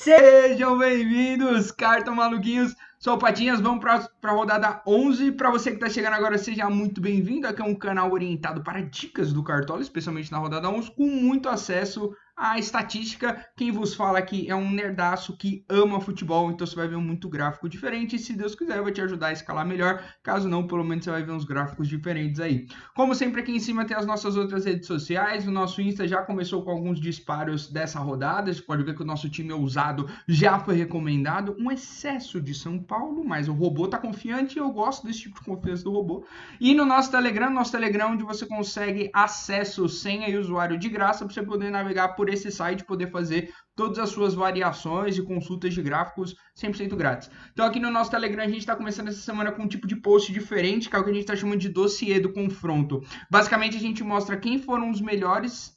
Sejam bem-vindos, cartão maluquinhos. Sou o Patinhas, vamos para a rodada 11. Para você que está chegando agora, seja muito bem-vindo. Aqui é um canal orientado para dicas do Cartola, especialmente na rodada 11, com muito acesso à estatística. Quem vos fala aqui é um nerdaço que ama futebol, então você vai ver muito gráfico diferente. E se Deus quiser, vai te ajudar a escalar melhor. Caso não, pelo menos você vai ver uns gráficos diferentes aí. Como sempre, aqui em cima tem as nossas outras redes sociais. O nosso Insta já começou com alguns disparos dessa rodada. Você pode ver que o nosso time ousado já foi recomendado. Um excesso de São Paulo, mas o robô tá confiante e eu gosto desse tipo de confiança do robô. E no nosso Telegram, onde você consegue acesso, senha e usuário de graça para você poder navegar por esse site, poder fazer todas as suas variações e consultas de gráficos 100% grátis. Então aqui no nosso Telegram a gente está começando essa semana com um tipo de post diferente, que é o que a gente está chamando de dossiê do confronto. Basicamente a gente mostra quem foram os melhores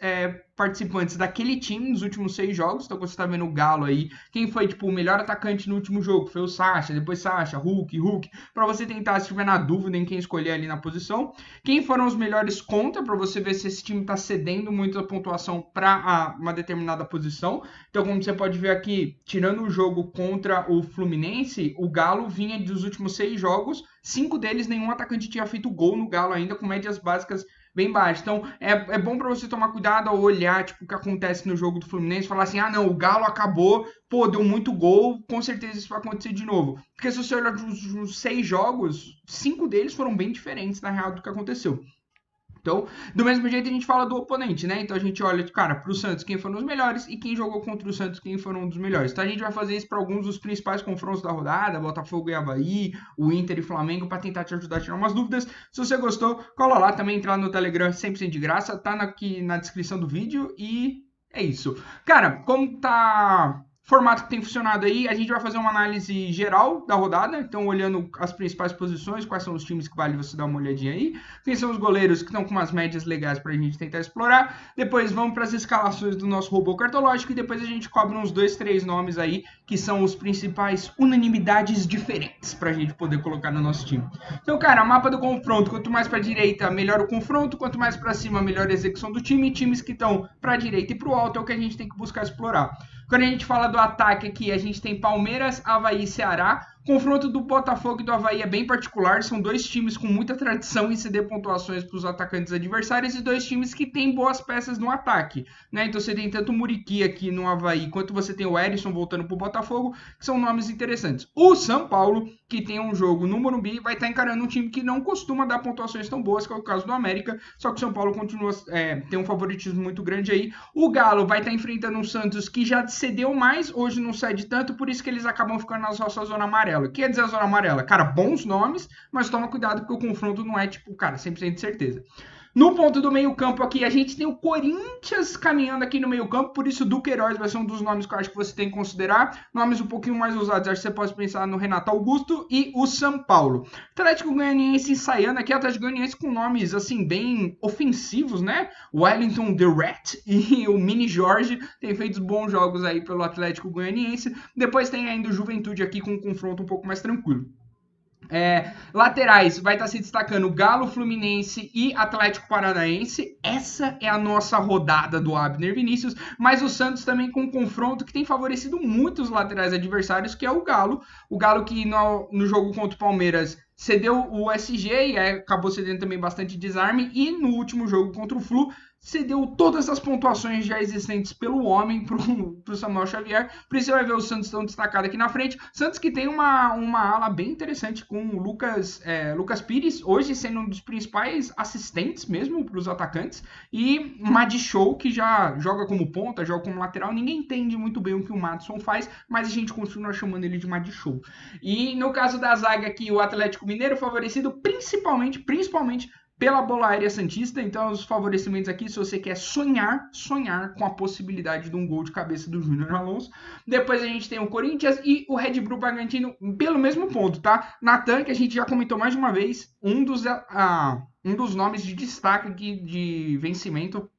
participantes daquele time nos últimos 6 jogos. Então você está vendo o Galo aí, quem foi tipo o melhor atacante no último jogo? Foi o Sacha, depois Sacha, Hulk, para você tentar, se tiver na dúvida em quem escolher ali na posição. Quem foram os melhores contra, para você ver se esse time está cedendo muito a pontuação para uma determinada posição. Então, como você pode ver aqui, tirando o jogo contra o Fluminense, o Galo vinha dos últimos 6 jogos, 5 deles nenhum atacante tinha feito gol no Galo ainda, com médias básicas bem baixas. Então, é bom para você tomar cuidado ao olhar tipo, o que acontece no jogo do Fluminense, falar assim, ah não, o Galo acabou, pô, deu muito gol, com certeza isso vai acontecer de novo. Porque se você olhar os 6 jogos, 5 deles foram bem diferentes, na real, do que aconteceu. Então, do mesmo jeito a gente fala do oponente, né? Então a gente olha, cara, pro Santos quem foram os melhores e quem jogou contra o Santos quem foram um dos melhores. Então a gente vai fazer isso para alguns dos principais confrontos da rodada, Botafogo e Avaí, o Inter e Flamengo, para tentar te ajudar a tirar umas dúvidas. Se você gostou, cola lá também, entrar no Telegram 100% de graça, tá aqui na descrição do vídeo e é isso. Cara, como tá formato que tem funcionado aí, a gente vai fazer uma análise geral da rodada, então olhando as principais posições, quais são os times que vale você dar uma olhadinha aí, quem são os goleiros que estão com umas médias legais pra gente tentar explorar, depois vamos para as escalações do nosso robô cartológico e depois a gente cobre uns 2, 3 nomes aí que são os principais unanimidades diferentes pra gente poder colocar no nosso time. Então, cara, mapa do confronto, quanto mais pra direita, melhor o confronto, quanto mais pra cima, melhor a execução do time, times que estão pra direita e pro alto é o que a gente tem que buscar explorar. Quando a gente fala do ataque aqui, a gente tem Palmeiras, Avaí e Ceará. O confronto do Botafogo e do Avaí é bem particular, são dois times com muita tradição em ceder pontuações para os atacantes adversários e dois times que têm boas peças no ataque, né? Então você tem tanto o Muriqui aqui no Avaí, quanto você tem o Erisson voltando para o Botafogo, que são nomes interessantes. O São Paulo, que tem um jogo no Morumbi, vai estar encarando um time que não costuma dar pontuações tão boas, que é o caso do América, só que o São Paulo continua tem um favoritismo muito grande aí. O Galo vai estar enfrentando um Santos que já cedeu mais, hoje não cede tanto, por isso que eles acabam ficando na nossa zona amarela. O que quer dizer a zona amarela? Cara, bons nomes, mas toma cuidado porque o confronto não é tipo, cara, 100% de certeza. No ponto do meio campo aqui, a gente tem o Corinthians caminhando aqui no meio campo, por isso o Duqueiroz vai ser um dos nomes que eu acho que você tem que considerar. Nomes um pouquinho mais ousados, acho que você pode pensar no Renato Augusto e o São Paulo. Atlético Goianiense ensaiando aqui, Atlético Goianiense com nomes assim bem ofensivos, né? O Wellington The Rat e o Mini Jorge têm feito bons jogos aí pelo Atlético Goianiense. Depois tem ainda o Juventude aqui com um confronto um pouco mais tranquilo. Laterais, vai estar se destacando Galo, Fluminense e Atlético Paranaense. Essa é a nossa rodada do Abner Vinícius, mas o Santos também com um confronto que tem favorecido muito os laterais adversários, que é o Galo. O Galo que no jogo contra o Palmeiras cedeu o SG e acabou cedendo também bastante desarme, e no último jogo contra o Flu cedeu todas as pontuações já existentes pelo homem pro Samuel Xavier. Por isso você vai ver o Santos tão destacado aqui na frente. Santos que tem uma ala bem interessante com o Lucas Pires, hoje sendo um dos principais assistentes mesmo para os atacantes, e Madishow, que já joga como ponta, joga como lateral. Ninguém entende muito bem o que o Madison faz, mas a gente continua chamando ele de Madishow. E no caso da zaga aqui, o Atlético Mineiro favorecido principalmente pela bola aérea santista. Então os favorecimentos aqui, se você quer sonhar com a possibilidade de um gol de cabeça do Júnior Alonso. Depois a gente tem o Corinthians e o Red Bull Bragantino pelo mesmo ponto, tá? Natan, que a gente já comentou mais de uma vez, um dos um dos nomes de destaque aqui de vencimento,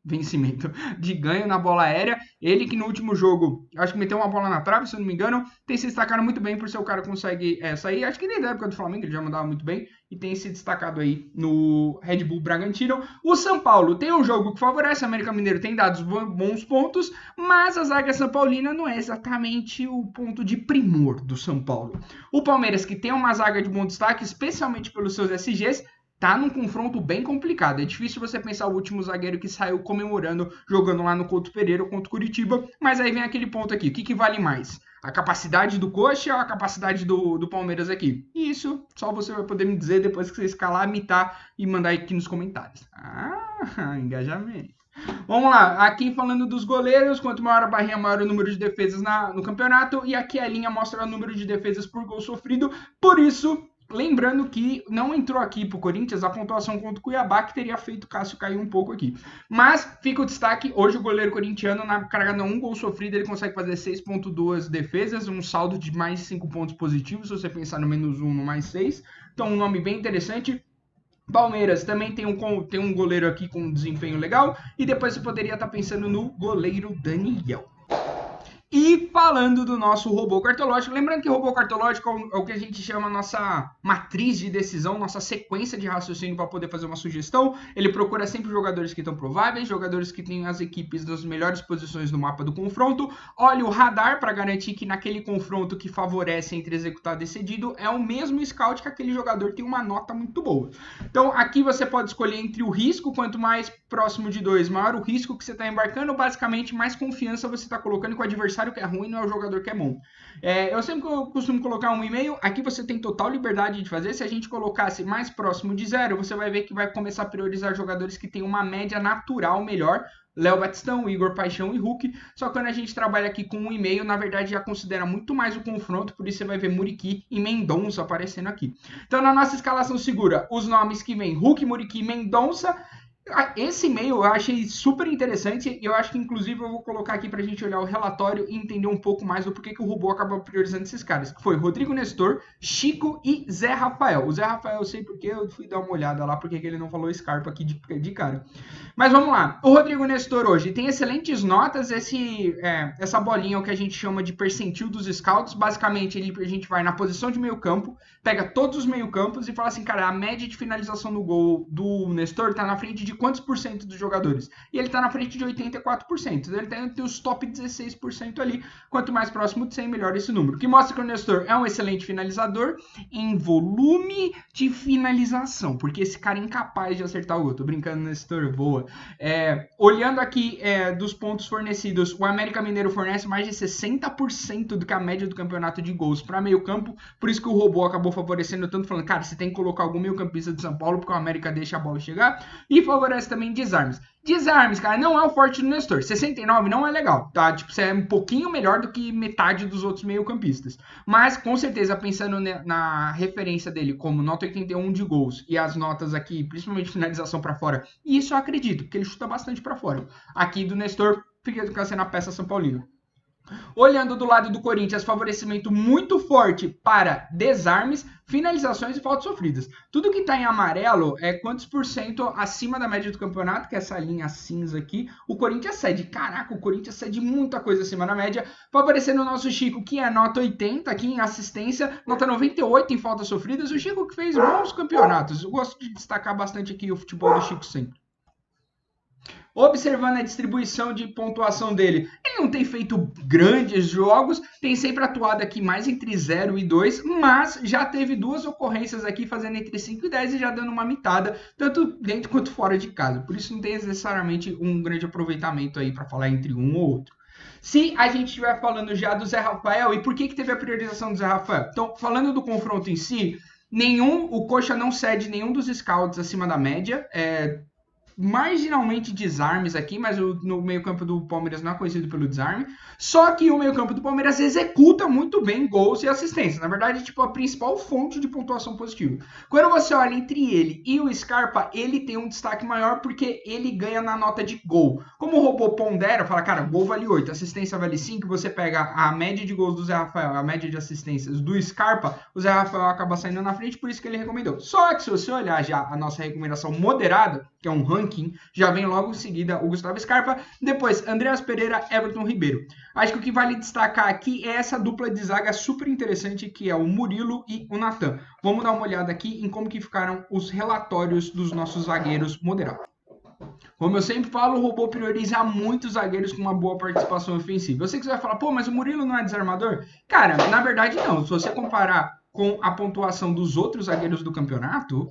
de ganho na bola aérea. Ele que no último jogo, acho que meteu uma bola na trave, se eu não me engano, tem se destacado muito bem por ser o cara que consegue sair. Acho que nem da época do Flamengo ele já mandava muito bem e tem se destacado aí no Red Bull Bragantino. O São Paulo tem um jogo que favorece, o América Mineiro tem dado bons pontos, mas a zaga São Paulina não é exatamente o ponto de primor do São Paulo. O Palmeiras, que tem uma zaga de bom destaque, especialmente pelos seus SGs, tá num confronto bem complicado. É difícil você pensar o último zagueiro que saiu comemorando, jogando lá no Couto Pereira ou contra o Curitiba, mas aí vem aquele ponto aqui, o que vale mais? A capacidade do Coxa ou a capacidade do Palmeiras aqui? E isso só você vai poder me dizer depois que você escalar, mitar e mandar aqui nos comentários. Engajamento. Vamos lá, aqui falando dos goleiros, quanto maior a barrinha, maior o número de defesas no campeonato, e aqui a linha mostra o número de defesas por gol sofrido, por isso, lembrando que não entrou aqui pro Corinthians a pontuação contra o Cuiabá, que teria feito o Cássio cair um pouco aqui. Mas fica o destaque, hoje o goleiro corintiano, na carregada 1 gol sofrido, ele consegue fazer 6.2 defesas, um saldo de mais 5 pontos positivos, se você pensar no menos 1, no mais 6. Então um nome bem interessante. Palmeiras também tem um goleiro aqui com um desempenho legal. E depois você poderia estar pensando no goleiro Daniel. E falando do nosso robô cartológico, lembrando que o robô cartológico é o que a gente chama a nossa matriz de decisão, nossa sequência de raciocínio para poder fazer uma sugestão. Ele procura sempre jogadores que estão prováveis, jogadores que têm as equipes nas melhores posições no mapa do confronto. Olha o radar para garantir que naquele confronto que favorece entre executado e cedido é o mesmo scout que aquele jogador tem uma nota muito boa. Então aqui você pode escolher entre o risco, quanto mais próximo de 2, maior o risco que você está embarcando, basicamente mais confiança você está colocando com o adversário que é ruim, não é o jogador que é bom. Eu sempre costumo colocar 1,5, aqui você tem total liberdade de fazer. Se a gente colocasse mais próximo de 0, você vai ver que vai começar a priorizar jogadores que têm uma média natural melhor. Léo Batistão, Igor Paixão e Hulk. Só que quando a gente trabalha aqui com 1,5, na verdade já considera muito mais o confronto, por isso você vai ver Muriqui e Mendonça aparecendo aqui. Então na nossa escalação segura, os nomes que vem Hulk, Muriqui e Mendonça. Esse e-mail eu achei super interessante e eu acho que inclusive eu vou colocar aqui pra gente olhar o relatório e entender um pouco mais do porquê que o robô acabou priorizando esses caras, que foi Rodrigo Nestor, Chico e Zé Rafael. O Zé Rafael eu sei porque eu fui dar uma olhada lá porque ele não falou Scarpa aqui de cara. Mas vamos lá, o Rodrigo Nestor hoje tem excelentes notas, essa bolinha é o que a gente chama de percentil dos scouts, basicamente a gente vai na posição de meio campo, pega todos os meio campos e fala assim, cara, a média de finalização no gol do Nestor tá na frente de quantos por cento dos jogadores? E ele tá na frente de 84%. Ele tá entre os top 16% ali. Quanto mais próximo de 100, melhor esse número. Que mostra que o Nestor é um excelente finalizador em volume de finalização. Porque esse cara é incapaz de acertar o gol. Tô brincando, Nestor, boa. Olhando aqui dos pontos fornecidos, o América Mineiro fornece mais de 60% do que a média do campeonato de gols para meio campo. Por isso que o robô acabou favorecendo tanto, falando, cara, você tem que colocar algum meio campista de São Paulo, porque o América deixa a bola chegar. E favorece também desarmes. Desarmes, cara, não é o forte do Nestor. 69 não é legal, tá? Tipo, você é um pouquinho melhor do que metade dos outros meio-campistas. Mas, com certeza, pensando na referência dele como nota 81 de gols e as notas aqui, principalmente finalização para fora, e isso eu acredito, porque ele chuta bastante para fora. Aqui do Nestor, fica sendo a peça São Paulino. Olhando do lado do Corinthians, favorecimento muito forte para desarmes, finalizações e faltas sofridas. Tudo que está em amarelo é quantos por cento acima da média do campeonato, que é essa linha cinza aqui, o Corinthians cede. Caraca, o Corinthians cede muita coisa acima da média, favorecendo o nosso Chico, que é nota 80 aqui em assistência, nota 98 em faltas sofridas. O Chico que fez bons campeonatos. Eu gosto de destacar bastante aqui o futebol do Chico sempre. Observando a distribuição de pontuação dele, ele não tem feito grandes jogos, tem sempre atuado aqui mais entre 0 e 2, mas já teve 2 ocorrências aqui fazendo entre 5 e 10 e já dando uma mitada, tanto dentro quanto fora de casa. Por isso não tem necessariamente um grande aproveitamento aí para falar entre um ou outro. Se a gente estiver falando já do Zé Rafael, e por que teve a priorização do Zé Rafael? Então, falando do confronto em si, o Coxa não cede nenhum dos scouts acima da média, marginalmente desarmes aqui, mas no meio-campo do Palmeiras não é conhecido pelo desarme. Só que o meio-campo do Palmeiras executa muito bem gols e assistências. Na verdade, tipo, a principal fonte de pontuação positiva. Quando você olha entre ele e o Scarpa, ele tem um destaque maior porque ele ganha na nota de gol. Como o robô pondera, fala, cara, gol vale 8, assistência vale 5, você pega a média de gols do Zé Rafael, a média de assistências do Scarpa, o Zé Rafael acaba saindo na frente, por isso que ele recomendou. Só que se você olhar já a nossa recomendação moderada, que é um ranking, já vem logo em seguida o Gustavo Scarpa, depois Andreas Pereira, Everton Ribeiro. Acho que o que vale destacar aqui é essa dupla de zaga super interessante que é o Murilo e o Natan. Vamos dar uma olhada aqui em como que ficaram os relatórios dos nossos zagueiros moderados. Como eu sempre falo, o robô prioriza muitos zagueiros com uma boa participação ofensiva. Eu sei que você vai falar, pô, mas o Murilo não é desarmador? Cara, na verdade não. Se você comparar com a pontuação dos outros zagueiros do campeonato,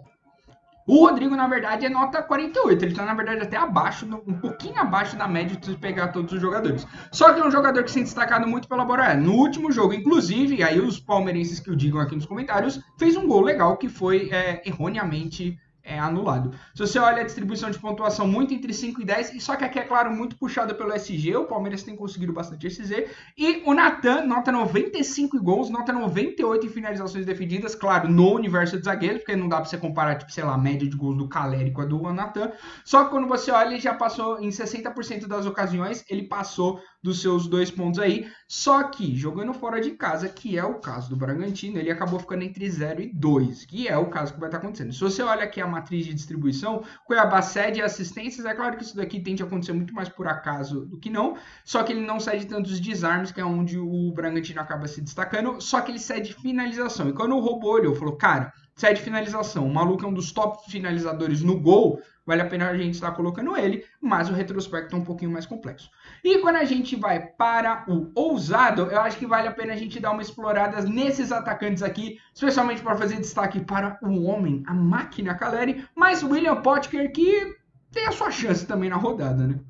o Rodrigo, na verdade, é nota 48. Ele está, na verdade, até abaixo, um pouquinho abaixo da média de pegar todos os jogadores. Só que é um jogador que se tem destacado muito pela Boré. No último jogo, inclusive, aí os palmeirenses que o digam aqui nos comentários, fez um gol legal que foi erroneamente anulado. Se você olha a distribuição de pontuação muito entre 5 e 10, só que aqui é claro muito puxada pelo SG, o Palmeiras tem conseguido bastante SG, e o Natan, nota 95 em gols, nota 98 em finalizações defendidas, claro, no universo de zagueiros, porque não dá pra você comparar, tipo, sei lá, a média de gols do Caleri com a do Natan, só que quando você olha, ele já passou em 60% das ocasiões, ele passou dos seus 2 pontos aí, só que jogando fora de casa, que é o caso do Bragantino, ele acabou ficando entre 0 e 2, que é o caso que vai estar acontecendo. Se você olha aqui a matriz de distribuição, Cuiabá cede assistências, é claro que isso daqui tende a acontecer muito mais por acaso do que não, só que ele não cede tantos desarmes, que é onde o Bragantino acaba se destacando, só que ele cede finalização. E quando o robô olhou, falou, cara, cede finalização, o maluco é um dos top finalizadores no gol, vale a pena a gente estar colocando ele, mas o retrospecto é um pouquinho mais complexo. E quando a gente vai para o ousado, eu acho que vale a pena a gente dar uma explorada nesses atacantes aqui, especialmente para fazer destaque para o homem, a máquina Caleri, mas o William Potker que tem a sua chance também na rodada, né?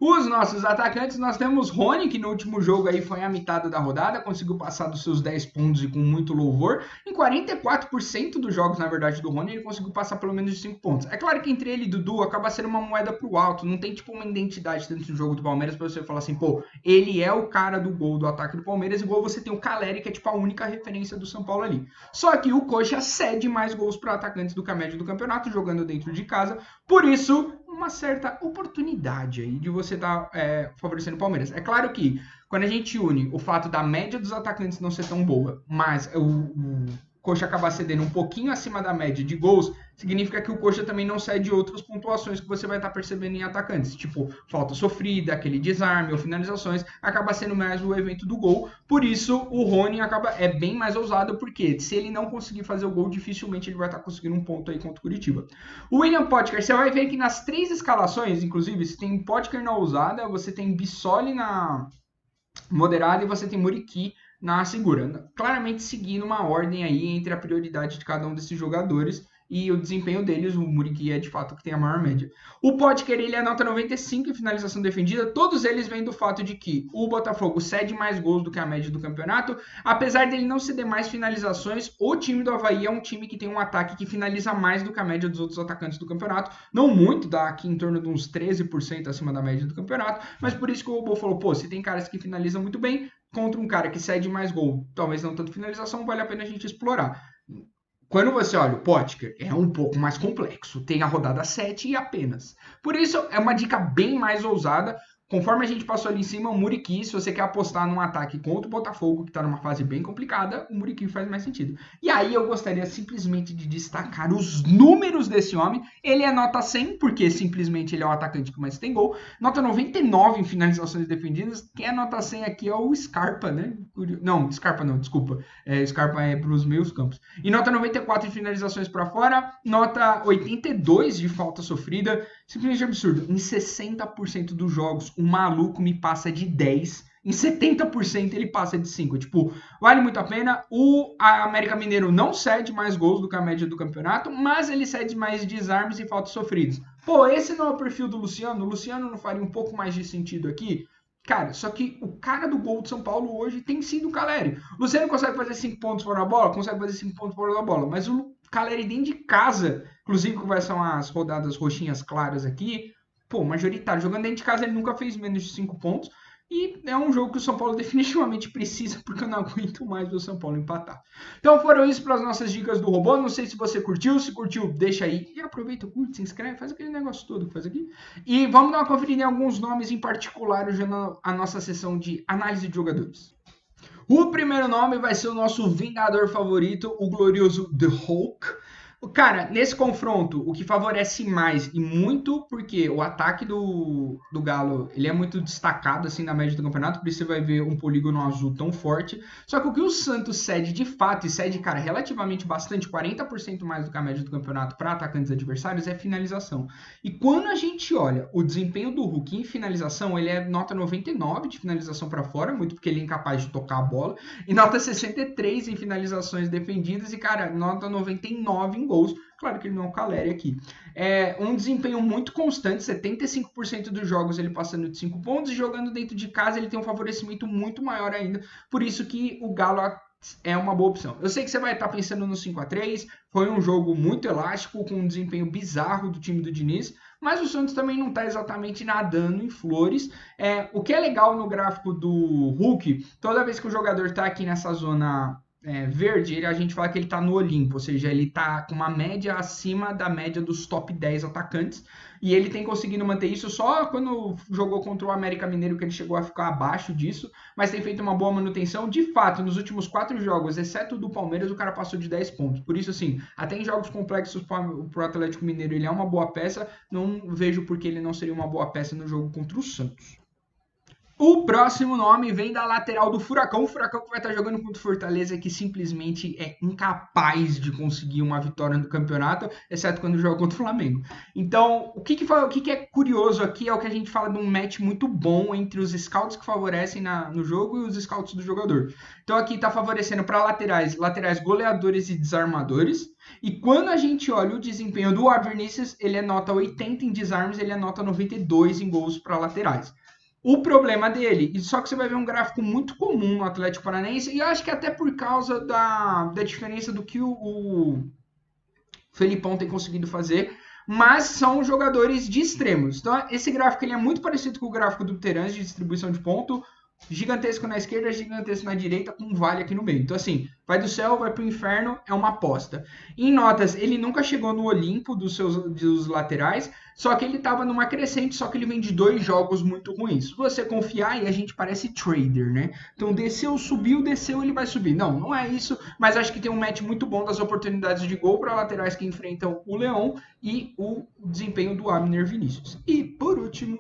Os nossos atacantes, nós temos Rony, que no último jogo aí foi a mitada da rodada, conseguiu passar dos seus 10 pontos e com muito louvor. Em 44% dos jogos, na verdade, do Rony, ele conseguiu passar pelo menos de 5 pontos. É claro que entre ele e Dudu acaba sendo uma moeda pro alto, não tem tipo uma identidade dentro do jogo do Palmeiras pra você falar assim, pô, ele é o cara do gol do ataque do Palmeiras, igual você tem o Caleri, que é tipo a única referência do São Paulo ali. Só que o Coxa cede mais gols para atacantes do que a média do campeonato, jogando dentro de casa, por isso uma certa oportunidade aí de você estar favorecendo o Palmeiras. É claro que quando a gente une o fato da média dos atacantes não ser tão boa, mas o Coxa acabar cedendo um pouquinho acima da média de gols, significa que o Coxa também não cede outras pontuações que você vai estar percebendo em atacantes, tipo falta sofrida, aquele desarme ou finalizações, acaba sendo mais o evento do gol. Por isso, o Rony é bem mais ousado, porque se ele não conseguir fazer o gol, dificilmente ele vai estar conseguindo um ponto aí contra o Curitiba. O William Potker, você vai ver que nas 3 escalações, inclusive, você tem Potker na ousada, você tem Bissoli na moderada e você tem Muriqui na segura, claramente seguindo uma ordem aí entre a prioridade de cada um desses jogadores e o desempenho deles, o Muriqui é de fato que tem a maior média. O Potker, ele é nota 95 em finalização defendida, todos eles vêm do fato de que o Botafogo cede mais gols do que a média do campeonato, apesar dele não ceder mais finalizações, o time do Avaí é um time que tem um ataque que finaliza mais do que a média dos outros atacantes do campeonato, não muito, dá aqui em torno de uns 13% acima da média do campeonato, mas por isso que o Robô falou, pô, se tem caras que finalizam muito bem, contra um cara que cede mais gol, talvez não tanto finalização, vale a pena a gente explorar. Quando você olha o Potker, é um pouco mais complexo. Tem a rodada 7 e apenas. Por isso, é uma dica bem mais ousada. Conforme a gente passou ali em cima, o Muriqui, se você quer apostar num ataque contra o Botafogo, que está numa fase bem complicada, o Muriqui faz mais sentido. E aí eu gostaria simplesmente de destacar os números desse homem. Ele é nota 100, porque simplesmente ele é o atacante que mais tem gol. Nota 99 em finalizações defendidas. Quem é nota 100 aqui é o Scarpa, né? Não, Scarpa não, desculpa. Scarpa é para os meios campos. E nota 94 em finalizações para fora. Nota 82 de falta sofrida. Simplesmente absurdo. Em 60% dos jogos, o maluco me passa de 10. Em 70% ele passa de 5. Tipo, vale muito a pena. O América Mineiro não cede mais gols do que a média do campeonato, mas ele cede mais desarmes e faltas sofridas. Pô, esse não é o perfil do Luciano? O Luciano não faria um pouco mais de sentido aqui? Cara, só que o cara do gol de São Paulo hoje tem sido o Caleri. O Luciano consegue fazer 5 pontos fora da bola? Consegue fazer 5 pontos fora da bola. Mas o Caleri dentro de casa, inclusive quais são as rodadas roxinhas claras aqui, pô, majoritário. Jogando dentro de casa ele nunca fez menos de 5 pontos. E é um jogo que o São Paulo definitivamente precisa, porque eu não aguento mais ver o São Paulo empatar. Então foram isso para as nossas dicas do robô. Não sei se você curtiu. Se curtiu, deixa aí. E aproveita, curte, se inscreve, faz aquele negócio todo que faz aqui. E vamos dar uma conferida em alguns nomes em particular, hoje a nossa sessão de análise de jogadores. O primeiro nome vai ser o nosso Vingador favorito, o glorioso The Hulk. Cara, nesse confronto, o que favorece mais e muito, porque o ataque do Galo, ele é muito destacado assim na média do campeonato, por isso você vai ver um polígono azul tão forte. Só que o que o Santos cede de fato, e cede, cara, relativamente bastante, 40% mais do que a média do campeonato para atacantes adversários, é finalização. E quando a gente olha o desempenho do Hulk em finalização, ele é nota 99 de finalização para fora, muito porque ele é incapaz de tocar a bola, e nota 63 em finalizações defendidas, e, cara, nota 99 em gols. Claro que ele não é o Caleri aqui. É um desempenho muito constante, 75% dos jogos ele passando de 5 pontos, e jogando dentro de casa ele tem um favorecimento muito maior ainda, por isso que o Galo é uma boa opção. Eu sei que você vai estar pensando no 5-3, foi um jogo muito elástico, com um desempenho bizarro do time do Diniz, mas o Santos também não está exatamente nadando em flores. O que é legal no gráfico do Hulk, toda vez que o jogador está aqui nessa zona verde, a gente fala que ele está no Olimpo, ou seja, ele está com uma média acima da média dos top 10 atacantes, e ele tem conseguido manter isso só quando jogou contra o América Mineiro, que ele chegou a ficar abaixo disso, mas tem feito uma boa manutenção. De fato, nos últimos 4 jogos, exceto o do Palmeiras, o cara passou de 10 pontos. Por isso, assim, até em jogos complexos para o Atlético Mineiro ele é uma boa peça, não vejo por que ele não seria uma boa peça no jogo contra o Santos. O próximo nome vem da lateral do Furacão. O Furacão que vai estar jogando contra o Fortaleza, que simplesmente é incapaz de conseguir uma vitória no campeonato, exceto quando joga contra o Flamengo. Então, o que é curioso aqui é o que a gente fala de um match muito bom entre os scouts que favorecem no jogo e os scouts do jogador. Então, aqui está favorecendo para laterais goleadores e desarmadores. E quando a gente olha o desempenho do Vinícius, ele é nota 80 em desarmes, ele é nota 92 em gols para laterais. O problema dele, e só que você vai ver um gráfico muito comum no Atlético Paranaense, e eu acho que até por causa da diferença do que o Felipão tem conseguido fazer, mas são jogadores de extremos. Então esse gráfico ele é muito parecido com o gráfico do Terans de distribuição de ponto, gigantesco na esquerda, gigantesco na direita, com um vale aqui no meio. Então, assim, vai do céu, vai pro inferno, é uma aposta. Em notas, ele nunca chegou no Olimpo dos laterais, só que ele estava numa crescente, só que ele vem de 2 jogos muito ruins. Se você confiar, e a gente parece trader, né? Então, desceu, subiu, desceu, ele vai subir. Não é isso, mas acho que tem um match muito bom das oportunidades de gol para laterais que enfrentam o Leão e o desempenho do Abner Vinícius. E, por último,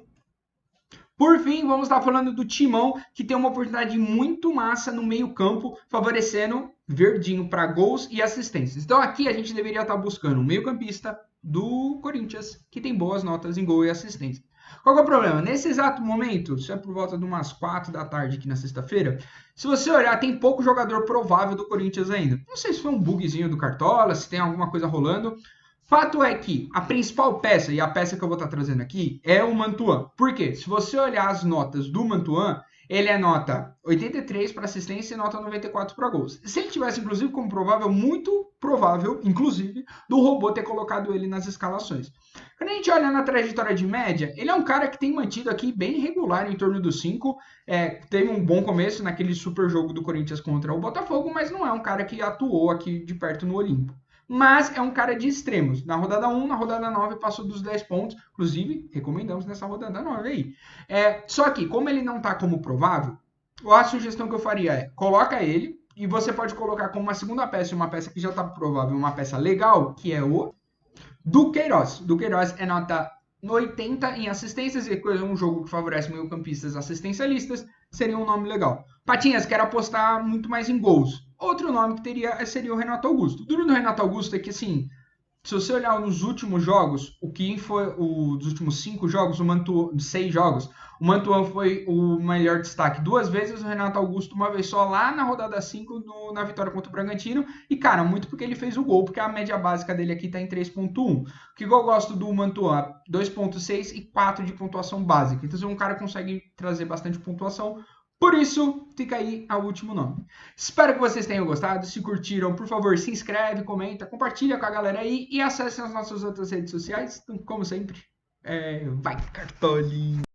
por fim, vamos estar falando do Timão, que tem uma oportunidade muito massa no meio-campo, favorecendo verdinho para gols e assistências. Então aqui a gente deveria estar buscando um meio-campista do Corinthians, que tem boas notas em gol e assistência. Qual é o problema? Nesse exato momento, isso é por volta de umas 4 da tarde aqui na sexta-feira, se você olhar, tem pouco jogador provável do Corinthians ainda. Não sei se foi um bugzinho do Cartola, se tem alguma coisa rolando. Fato é que a principal peça, e a peça que eu vou estar trazendo aqui, é o Mantuan. Por quê? Se você olhar as notas do Mantuan, ele é nota 83 para assistência e nota 94 para gols. Se ele tivesse, inclusive, como provável, muito provável, inclusive, do robô ter colocado ele nas escalações. Quando a gente olha na trajetória de média, ele é um cara que tem mantido aqui bem regular em torno dos 5. Teve um bom começo naquele super jogo do Corinthians contra o Botafogo, mas não é um cara que atuou aqui de perto no Olimpo. Mas é um cara de extremos. Na rodada 1, na rodada 9, passou dos 10 pontos. Inclusive, recomendamos nessa rodada 9 aí. Só que, como ele não está como provável, a sugestão que eu faria é, coloca ele, e você pode colocar como uma segunda peça, uma peça que já está provável, uma peça legal, que é o Duqueiroz. Duqueiroz é nota 80 em assistências, e é um jogo que favorece meio-campistas assistencialistas, seria um nome legal. Patinhas, quero apostar muito mais em gols. Outro nome que seria o Renato Augusto. O duro do Renato Augusto é que, assim, se você olhar nos últimos jogos, dos últimos 5 jogos, 6 jogos, o Mantuan foi o melhor destaque 2 vezes, o Renato Augusto uma vez só lá na rodada 5, na vitória contra o Bragantino. E, cara, muito porque ele fez o gol, porque a média básica dele aqui tá em 3.1. O que eu gosto do Mantuan? 2.6 e 4 de pontuação básica. Então, se um cara consegue trazer bastante pontuação, Por isso, fica aí o último nome. Espero que vocês tenham gostado. Se curtiram, por favor, se inscreve, comenta, compartilha com a galera aí e acesse as nossas outras redes sociais. Então, como sempre, vai, Cartolinho!